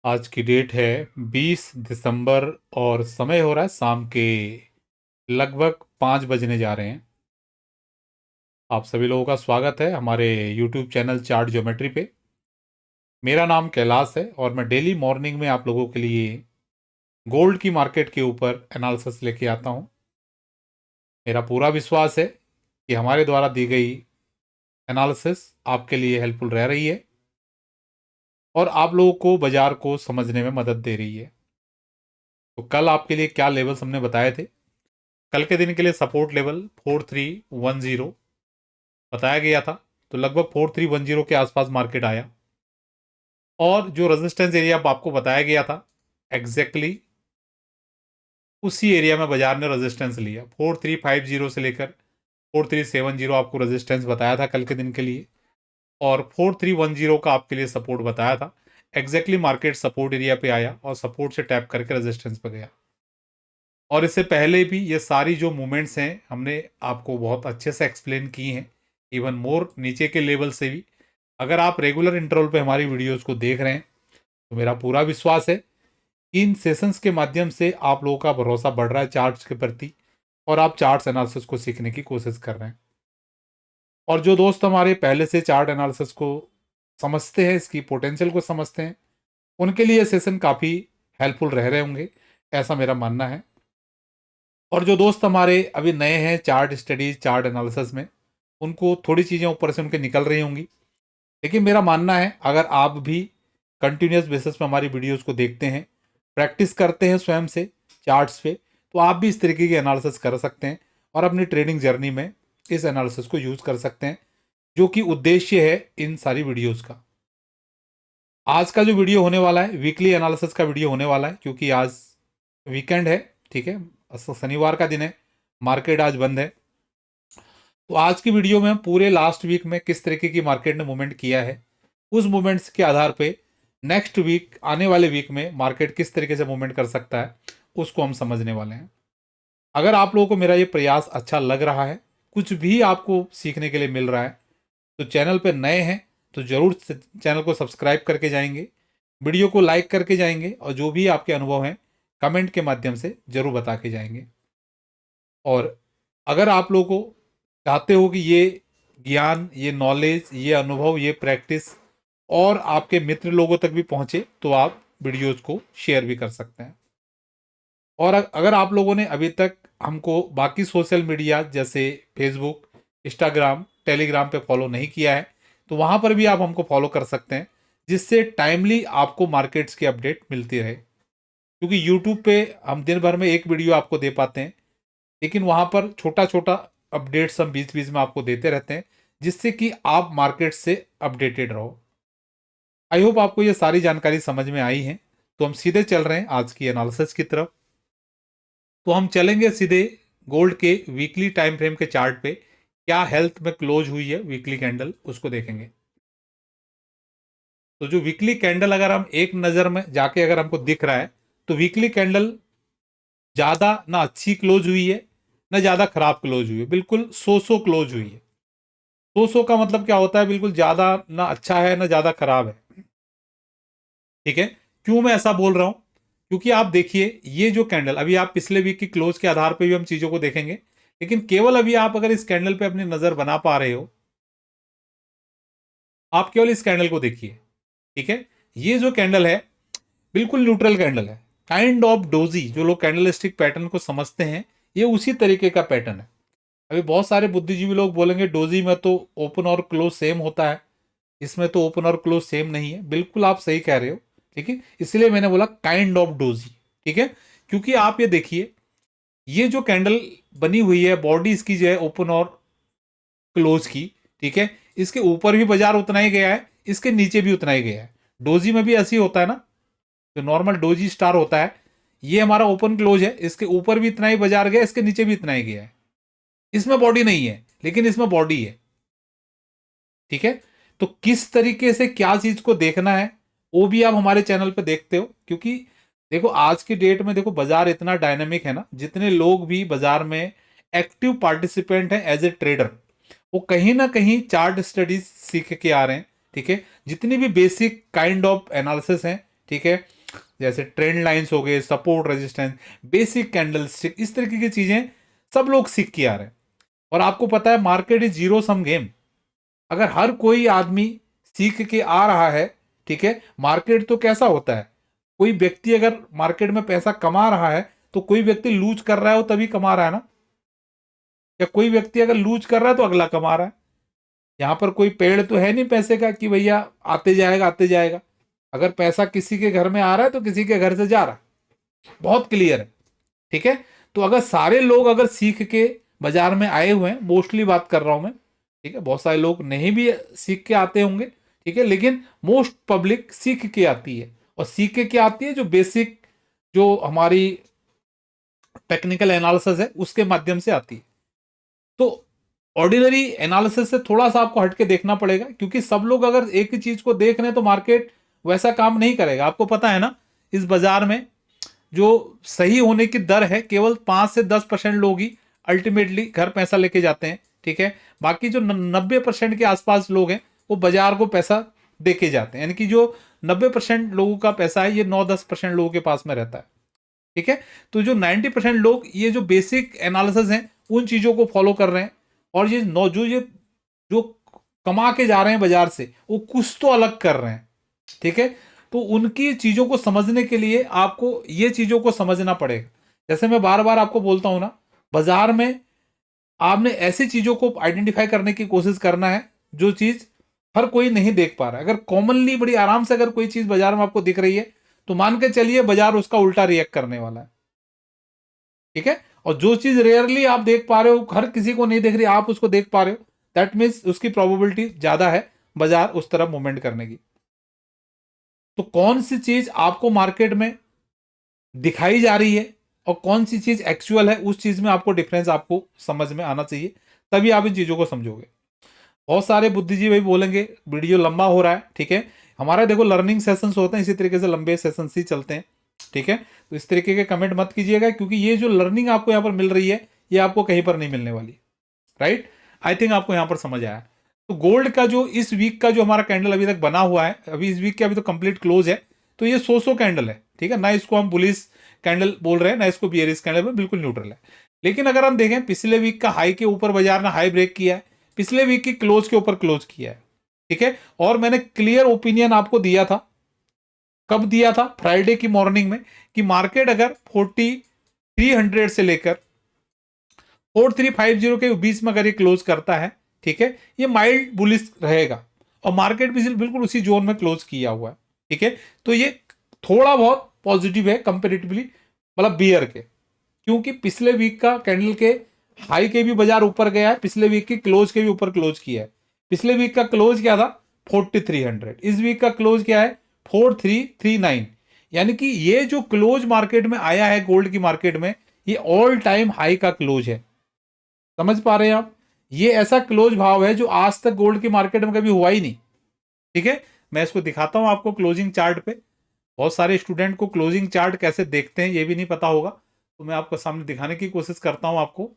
आज की डेट है 20 दिसंबर और समय हो रहा है शाम के लगभग 5 बजने जा रहे हैं। आप सभी लोगों का स्वागत है हमारे YouTube चैनल चार्ट ज्योमेट्री पे। मेरा नाम कैलाश है और मैं डेली मॉर्निंग में आप लोगों के लिए गोल्ड की मार्केट के ऊपर एनालिसिस लेके आता हूँ। मेरा पूरा विश्वास है कि हमारे द्वारा दी गई एनालिसिस आपके लिए हेल्पफुल रह रही है और आप लोगों को बाजार को समझने में मदद दे रही है। तो कल आपके लिए क्या लेवल्स हमने बताए थे? कल के दिन के लिए सपोर्ट लेवल 4310 बताया गया था। तो लगभग 4310 के आसपास मार्केट आया और जो रेजिस्टेंस एरिया आपको बताया गया था एग्जैक्टली उसी एरिया में बाजार ने रेजिस्टेंस लिया। 4350 से लेकर 4370 आपको रेजिस्टेंस बताया था कल के दिन के लिए और 4310 का आपके लिए सपोर्ट बताया था। एग्जैक्टली मार्केट सपोर्ट एरिया पे आया और सपोर्ट से टैप करके रेजिस्टेंस पे गया। और इससे पहले भी ये सारी जो मूवमेंट्स हैं हमने आपको बहुत अच्छे से एक्सप्लेन की हैं, इवन मोर नीचे के लेवल से भी। अगर आप रेगुलर इंटरवल पे हमारी वीडियोस को देख रहे हैं तो मेरा पूरा विश्वास है कि इन सेशंस के माध्यम से आप लोगों का भरोसा बढ़ रहा है चार्ट्स के प्रति और आप चार्ट्स एनालिसिस को सीखने की कोशिश कर रहे हैं। और जो दोस्त हमारे पहले से चार्ट एनालिसिस को समझते हैं, इसकी पोटेंशियल को समझते हैं, उनके लिए सेशन काफ़ी हेल्पफुल रह रहे होंगे, ऐसा मेरा मानना है। और जो दोस्त हमारे अभी नए हैं चार्ट स्टडीज चार्ट एनालिसिस में, उनको थोड़ी चीज़ें ऊपर से उनके निकल रही होंगी। लेकिन मेरा मानना है अगर आप भी कंटिन्यूस बेसिस पे हमारी वीडियोस को देखते हैं, प्रैक्टिस करते हैं स्वयं से चार्ट्स पे, तो आप भी इस तरीके की एनालिसिस कर सकते हैं और अपनी ट्रेडिंग जर्नी में इस एनालिसिस को यूज़ कर सकते हैं, जो कि उद्देश्य है इन सारी वीडियोस का। आज का जो वीडियो होने वाला है वीकली एनालिसिस का वीडियो होने वाला है, क्योंकि आज वीकेंड है, ठीक है, शनिवार का दिन है, मार्केट आज बंद है। तो आज की वीडियो में हम पूरे लास्ट वीक में किस तरीके की मार्केट ने मूवमेंट किया है, उस मूवमेंट्स के आधार पे नेक्स्ट वीक आने वाले वीक में मार्केट किस तरीके से मूवमेंट कर सकता है उसको हम समझने वाले हैं। अगर आप लोगों को मेरा ये प्रयास अच्छा लग रहा है, कुछ भी आपको सीखने के लिए मिल रहा है, तो चैनल पे नए हैं तो ज़रूर चैनल को सब्सक्राइब करके जाएंगे, वीडियो को लाइक करके जाएंगे और जो भी आपके अनुभव हैं कमेंट के माध्यम से ज़रूर बता के जाएंगे। और अगर आप लोगों को चाहते हो कि ये ज्ञान, ये नॉलेज, ये अनुभव, ये प्रैक्टिस और आपके मित्र लोगों तक भी पहुंचे, तो आप वीडियोज को शेयर भी कर सकते हैं। और अगर आप लोगों ने अभी तक हमको बाकी सोशल मीडिया जैसे फेसबुक, इंस्टाग्राम, टेलीग्राम पे फॉलो नहीं किया है, तो वहाँ पर भी आप हमको फॉलो कर सकते हैं, जिससे टाइमली आपको मार्केट्स की अपडेट मिलती रहे। क्योंकि यूट्यूब पे हम दिन भर में एक वीडियो आपको दे पाते हैं, लेकिन वहाँ पर छोटा छोटा अपडेट्स हम बीच बीच में आपको देते रहते हैं, जिससे कि आप मार्केट से अपडेटेड रहो। आई होप आपको ये सारी जानकारी समझ में आई है। तो हम सीधे चल रहे हैं आज की एनालिसिस की तरफ। तो हम चलेंगे सीधे गोल्ड के वीकली टाइम फ्रेम के चार्ट पे, क्या हेल्थ में क्लोज हुई है वीकली कैंडल उसको देखेंगे। तो जो वीकली कैंडल अगर हम एक नज़र में जाके अगर हमको दिख रहा है, तो वीकली कैंडल ज़्यादा ना अच्छी क्लोज हुई है ना ज़्यादा खराब क्लोज हुई है, बिल्कुल सो क्लोज हुई है। सो का मतलब क्या होता है? बिल्कुल ज़्यादा ना अच्छा है ना ज़्यादा खराब है, ठीक है। क्यों मैं ऐसा बोल रहा हूं? क्योंकि आप देखिए ये जो कैंडल अभी, आप पिछले वीक की क्लोज के आधार पे भी हम चीज़ों को देखेंगे, लेकिन केवल अभी आप अगर इस कैंडल पे अपनी नज़र बना पा रहे हो, आप केवल इस कैंडल को देखिए, ठीक है। ये जो कैंडल है बिल्कुल न्यूट्रल कैंडल है, काइंड ऑफ डोजी। जो लोग कैंडलस्टिक पैटर्न को समझते हैं, ये उसी तरीके का पैटर्न है। अभी बहुत सारे बुद्धिजीवी लोग बोलेंगे डोजी में तो ओपन और क्लोज सेम होता है, इसमें तो ओपन और क्लोज सेम नहीं है। बिल्कुल आप सही कह रहे हो, ठीक है, इसलिए मैंने बोला काइंड ऑफ डोजी, ठीक है। क्योंकि आप ये देखिए, ये जो कैंडल बनी हुई है बॉडी इसकी जो है ओपन और क्लोज की, ठीक है, इसके ऊपर भी बाजार उतना ही गया है, इसके नीचे भी उतना ही गया है। डोजी में भी ऐसे ही होता है ना, जो नॉर्मल डोजी स्टार होता है, ये हमारा ओपन क्लोज है, इसके ऊपर भी इतना ही बाजार गया, इसके नीचे भी इतना ही गया है। इसमें बॉडी नहीं है लेकिन इसमें बॉडी है, ठीक है। तो किस तरीके से क्या चीज को देखना है वो भी आप हमारे चैनल पे देखते हो। क्योंकि देखो आज की डेट में देखो बाजार इतना डायनामिक है ना, जितने लोग भी बाजार में एक्टिव पार्टिसिपेंट हैं एज ए ट्रेडर, वो कहीं ना कहीं चार्ट स्टडीज सीख के आ रहे हैं, ठीक है। जितनी भी बेसिक काइंड ऑफ एनालिसिस हैं, ठीक है, जैसे ट्रेंड लाइंस हो गए, support resistance, basic candle stick, इस तरीके की चीजें सब लोग सीख के आ रहे हैं। और आपको पता है market is zero sum game. अगर हर कोई आदमी सीख के आ रहा है, ठीक है, मार्केट तो कैसा होता है, कोई व्यक्ति अगर मार्केट में पैसा कमा रहा है तो कोई व्यक्ति लूज कर रहा है, वो तभी कमा रहा है ना, या कोई व्यक्ति अगर लूज कर रहा है तो अगला कमा रहा है। यहां पर कोई पेड़ तो है नहीं पैसे का कि भैया आते जाएगा आते जाएगा। अगर पैसा किसी के घर में आ रहा है तो किसी के घर से जा रहा है, बहुत क्लियर है, ठीक है। तो अगर सारे लोग अगर सीख के बाजार में आए हुए हैं, मोस्टली बात कर रहा हूं मैं, ठीक है, बहुत सारे लोग नहीं भी सीख के आते होंगे, ठीक है, लेकिन मोस्ट पब्लिक सीख के आती है। और सीख के क्या आती है, जो बेसिक जो हमारी टेक्निकल एनालिसिस है उसके माध्यम से आती है। तो ऑर्डिनरी एनालिसिस से थोड़ा सा आपको हटके देखना पड़ेगा, क्योंकि सब लोग अगर एक ही चीज को देख रहे हैं तो मार्केट वैसा काम नहीं करेगा। आपको पता है ना, इस बाजार में जो सही होने की दर है केवल 5 से 10% लोग ही अल्टीमेटली घर पैसा लेके जाते हैं, ठीक है। बाकी जो 90% के आसपास लोग हैं वो बाजार को पैसा देके जाते हैं, यानी कि जो 90% लोगों का पैसा है ये 9-10% लोगों के पास में रहता है, ठीक है। तो जो 90% लोग ये जो बेसिक एनालिसिस हैं उन चीजों को फॉलो कर रहे हैं, और ये जो कमा के जा रहे हैं बाजार से वो कुछ तो अलग कर रहे हैं, ठीक है। तो उनकी चीजों को समझने के लिए आपको ये चीजों को समझना पड़ेगा। जैसे मैं बार बार आपको बोलता हूं ना, बाजार में आपने ऐसी चीजों को आइडेंटिफाई करने की कोशिश करना है जो चीज हर कोई नहीं देख पा रहा है। अगर कॉमनली बड़ी आराम से अगर कोई चीज बाजार में आपको दिख रही है तो मान के चलिए बाजार उसका उल्टा रिएक्ट करने वाला है, ठीक है। और जो चीज रेयरली आप देख पा रहे हो, हर किसी को नहीं देख रही, आप उसको देख पा रहे हो, दैट मीन्स उसकी प्रोबेबिलिटी ज्यादा है बाजार उस तरफ मूवमेंट करने की। तो कौन सी चीज आपको मार्केट में दिखाई जा रही है और कौन सी चीज एक्चुअल है, उस चीज में आपको डिफरेंस आपको समझ में आना चाहिए, तभी आप इन चीजों को समझोगे। बहुत सारे बुद्धिजीवी भाई बोलेंगे वीडियो लंबा हो रहा है, ठीक है। हमारा देखो लर्निंग सेशंस होते हैं, इसी तरीके से लंबे सेशंस ही चलते हैं, ठीक है। तो इस तरीके के कमेंट मत कीजिएगा, क्योंकि ये जो लर्निंग आपको यहाँ पर मिल रही है ये आपको कहीं पर नहीं मिलने वाली, राइट। आई थिंक आपको यहाँ पर समझ आया। तो गोल्ड का जो इस वीक का जो हमारा कैंडल अभी तक बना हुआ है, अभी इस वीक के अभी तो कंप्लीट क्लोज है, तो ये 100 कैंडल है, ठीक है ना। इसको हम बुलिश कैंडल बोल रहे हैं ना, इसको बियरिश कैंडल, बिल्कुल न्यूट्रल है। लेकिन अगर हम देखें पिछले वीक का हाई के ऊपर बाजार ने हाई ब्रेक किया है, पिछले वीक की क्लोज के ऊपर क्लोज किया है, ठीक है। और मैंने क्लियर ओपिनियन आपको दिया था, कब दिया था, फ्राइडे की मॉर्निंग में, कि मार्केट अगर 4300 से लेकर 4350 के बीच में अगर ये क्लोज करता है, ठीक है, ये माइल्ड बुलिश रहेगा। और मार्केट भी बिल्कुल उसी जोन में क्लोज किया हुआ है, ठीक है। तो ये थोड़ा बहुत पॉजिटिव है कंपेरेटिवली, मतलब बियर के, क्योंकि पिछले वीक का कैंडल के हाई के भी बाजार ऊपर गया है, पिछले वीक की क्लोज के भी ऊपर क्लोज किया है। पिछले वीक का क्लोज क्या था 4300, इस वीक का क्लोज क्या है 4339। यानी कि ये जो क्लोज मार्केट में आया है गोल्ड की मार्केट में, ये ऑल टाइम हाई का क्लोज है। समझ पा रहे हैं आप, ये ऐसा क्लोज भाव है जो आज तक गोल्ड की मार्केट में कभी हुआ ही नहीं, ठीक है। मैं इसको दिखाता हूं आपको क्लोजिंग चार्ट पे। बहुत सारे स्टूडेंट को क्लोजिंग चार्ट कैसे देखते हैं ये भी नहीं पता होगा, तो मैं आपको सामने दिखाने की कोशिश करता हूं आपको।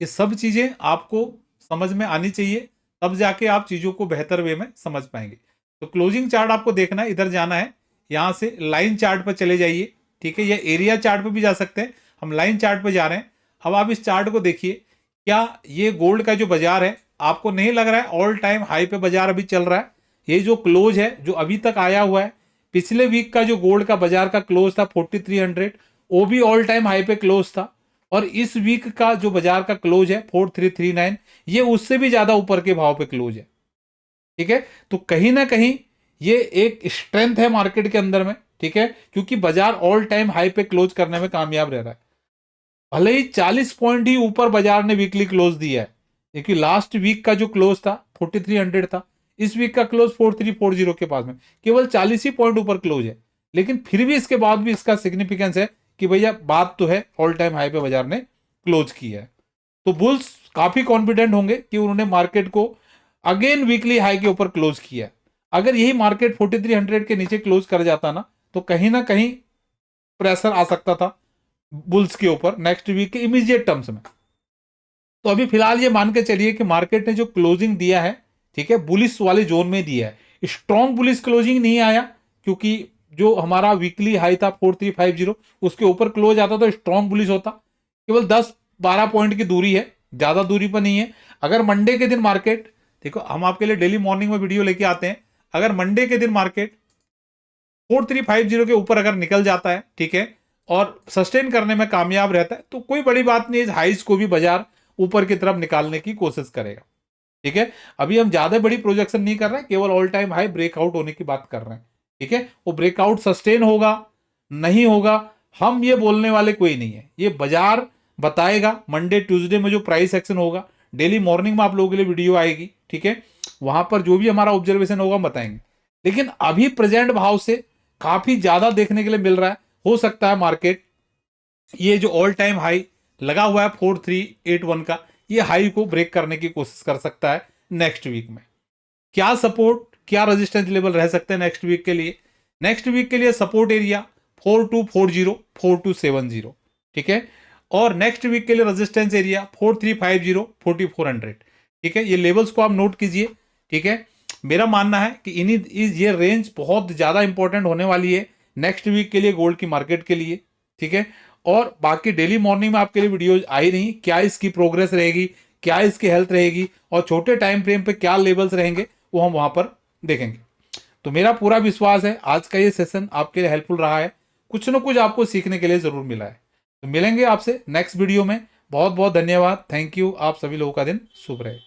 ये सब चीजें आपको समझ में आनी चाहिए, तब जाके आप चीजों को बेहतर वे में समझ पाएंगे। तो क्लोजिंग चार्ट आपको देखना है, इधर जाना है, यहां से लाइन चार्ट पर चले जाइए, ठीक है, या एरिया चार्ट पर भी जा सकते हैं, हम लाइन चार्ट पर जा रहे हैं। अब आप इस चार्ट को देखिए, क्या ये गोल्ड का जो बाजार है आपको नहीं लग रहा है ऑल टाइम हाई पे बाजार अभी चल रहा है। ये जो क्लोज है जो अभी तक आया हुआ है, पिछले वीक का जो गोल्ड का बाजार का क्लोज था 4300, वो भी ऑल टाइम हाई पे क्लोज था। और इस वीक का जो बाजार का क्लोज है 4339, ये उससे भी ज्यादा ऊपर के भाव पे क्लोज है, ठीक है। तो कहीं ना कहीं ये एक स्ट्रेंथ है मार्केट के अंदर में, ठीक है, क्योंकि बाजार ऑल टाइम हाई पे क्लोज करने में कामयाब रह रहा है। भले ही 40 पॉइंट ही ऊपर बाजार ने वीकली क्लोज दिया है, क्योंकि लास्ट वीक का जो क्लोज था 4300 था, इस वीक का क्लोज 4340 के पास में, केवल 40 ही पॉइंट ऊपर क्लोज है। लेकिन फिर भी इसके बाद भी इसका सिग्निफिकेंस है कि भैया बात तो है ऑल टाइम हाई पे बाजार ने क्लोज किया है। तो बुल्स काफी कॉन्फिडेंट होंगे कि उन्होंने मार्केट को अगेन वीकली हाई के ऊपर क्लोज किया। अगर यही मार्केट 4300 के नीचे क्लोज कर जाता ना, तो कहीं ना कहीं प्रेशर आ सकता था बुल्स के ऊपर नेक्स्ट वीक के इमीडिएट टर्म्स में। तो अभी फिलहाल ये मान के चलिए कि मार्केट ने जो क्लोजिंग दिया है, ठीक है, बुलिश वाले जोन में दिया है, स्ट्रॉन्ग बुलिश क्लोजिंग नहीं आया, क्योंकि जो हमारा वीकली हाई था 4350 उसके ऊपर क्लोज आता तो स्ट्रॉन्ग बुलिश होता। केवल 10-12 पॉइंट की दूरी है, ज्यादा दूरी पर नहीं है। अगर मंडे के दिन मार्केट, देखो हम आपके लिए डेली मॉर्निंग में वीडियो लेके आते हैं, अगर मंडे के दिन मार्केट 4350 के ऊपर अगर निकल जाता है, ठीक है, और सस्टेन करने में कामयाब रहता है, तो कोई बड़ी बात नहीं, इस हाइज को भी बाजार ऊपर की तरफ निकालने की कोशिश करेगा। ठीक है, अभी हम ज्यादा बड़ी प्रोजेक्शन नहीं कर रहे हैं, केवल ऑल टाइम हाई ब्रेकआउट होने की बात कर रहे हैं। ठीक है, वो ब्रेकआउट सस्टेन होगा नहीं होगा हम ये बोलने वाले कोई नहीं है, ये बाजार बताएगा। मंडे ट्यूसडे में जो प्राइस एक्शन होगा, डेली मॉर्निंग में आप लोगों के लिए वीडियो आएगी, ठीक है, वहां पर जो भी हमारा ऑब्जर्वेशन होगा हम बताएंगे। लेकिन अभी प्रेजेंट भाव से काफी ज्यादा देखने के लिए मिल रहा है। हो सकता है मार्केट ये जो ऑल टाइम हाई लगा हुआ है 4381 का, ये हाई को ब्रेक करने की कोशिश कर सकता है नेक्स्ट वीक में। क्या सपोर्ट क्या रेजिस्टेंस लेवल रह सकते हैं नेक्स्ट वीक के लिए? नेक्स्ट वीक के लिए सपोर्ट एरिया 4240 4270, ठीक है, और नेक्स्ट वीक के लिए रेजिस्टेंस एरिया 4350 4400, ठीक है, ये लेवल्स को आप नोट कीजिए। ठीक है, मेरा मानना है कि ये रेंज बहुत ज्यादा इंपॉर्टेंट होने वाली है नेक्स्ट वीक के लिए गोल्ड की मार्केट के लिए। ठीक है, और बाकी डेली मॉर्निंग में आपके लिए वीडियो आई नहीं, क्या इसकी प्रोग्रेस रहेगी, क्या इसकी हेल्थ रहेगी, और छोटे टाइम फ्रेम पे क्या लेवल्स रहेंगे, वो हम वहां पर देखेंगे। तो मेरा पूरा विश्वास है आज का ये सेशन आपके लिए हेल्पफुल रहा है, कुछ ना कुछ आपको सीखने के लिए जरूर मिला है। तो मिलेंगे आपसे नेक्स्ट वीडियो में। बहुत बहुत धन्यवाद, थैंक यू। आप सभी लोगों का दिन शुभ रहे।